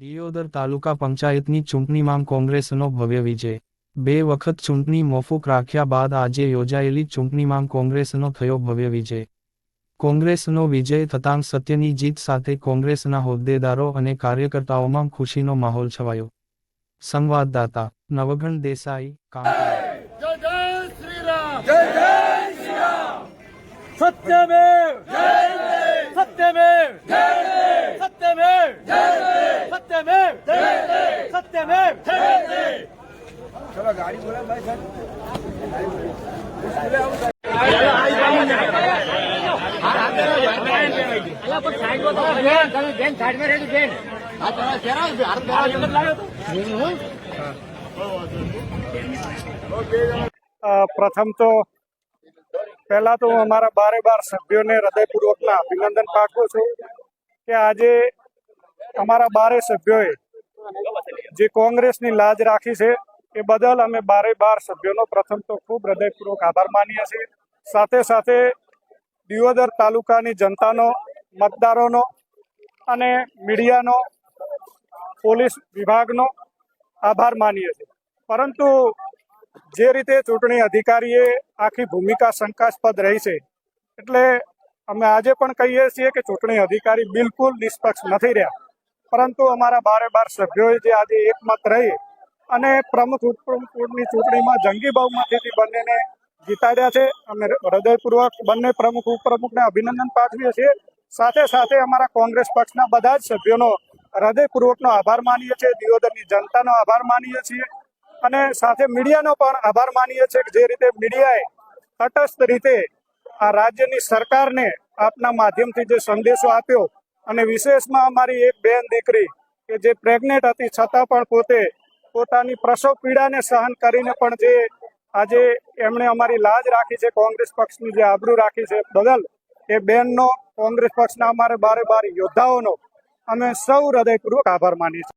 દિયોદર તાલુકા પંચાયતની ચૂંટણીમાં કોંગ્રેસનો ભવ્ય વિજય। 2 વખત ચૂંટણી મોકૂફ રાખ્યા બાદ આજે યોજાયેલી ચૂંટણીમાં કોંગ્રેસનો થયો ભવ્ય વિજય। કોંગ્રેસનો વિજય થતાં સત્યની જીત સાથે કોંગ્રેસના હોદ્દેદારો અને કાર્યકર્તાઓમાં ખુશીનો માહોલ છવાયો। સંવાદદાતા નવઘણ દેસાઈ, કાંકરેજ। जय जय श्री राम, जय जय श्री राम। सत्यमेव जय सत्यमेव जय सत्यमेव जय सत्यमेव जय सत्यमेव जय। चलो गाड़ी बोला भाई सर। प्रथम तो पहला तो हमारा 12 सभ्यों ने हृदयपूर्वक अभिनंदन पाठवुं छुं कि आज अमरा 12 सभ्यों जे कांग्रेसनी लाज राखी है ए बदल अमे 12 सभ्यों प्रथम तो खूब हृदयपूर्वक आभार मानीए छीए। साथे साथे दियोदर तालुकानी जनतानो, मतदारोनो अने मीडियानो, पोलीस विभागनो आभार मानीए छीए। परंतु जे रीते चूंटणी अधिकारीए आखी भूमिका शंकास्पद रही है एटले अमे आजे पण कहीए छीए कि चूंटणी अधिकारी बिल्कुल निष्पक्ष नहीं रह्या। परंतु अमारा 12 सभ्योए जे आज एकमत रही अने प्रमुख उपप्रमुखनी चूंटणीमां जंगी बहुमतीथी बंनेने जीताड्या छे। अमे हृदयपूर्वक बंने प्रमुख उपप्रमुखने अभिनंदन पाठवीए छीए। साथे साथे अमारा कांग्रेस पक्षना बधा ज सभ्योनो हृदयपूर्वकनो आभार मानीए छीए। दियोदरनी जनतानो आभार मानीए छीए अने साथे मीडियानो पण आभार मानीए छीए कि जे रीते मीडियाए तटस्थ रीते आ राज्यनी सरकारने आपना माध्यमथी जे संदेशो आप्यो अने विशेषमां अमारी एक बेन दीकरी के जे प्रेग्नेट हती छतां पण पोते पोतानी प्रसव पीड़ाने सहन करीने पण जे आजे एमणे अमारी लाज राखी छे, कांग्रेस पक्षनी जे आबरू राखी छे बदल ए बेननो कांग्रेस पक्षना अमारे 12 योद्धाओनो अमे सौ हृदयपूर्वक आभार मानीए छीए।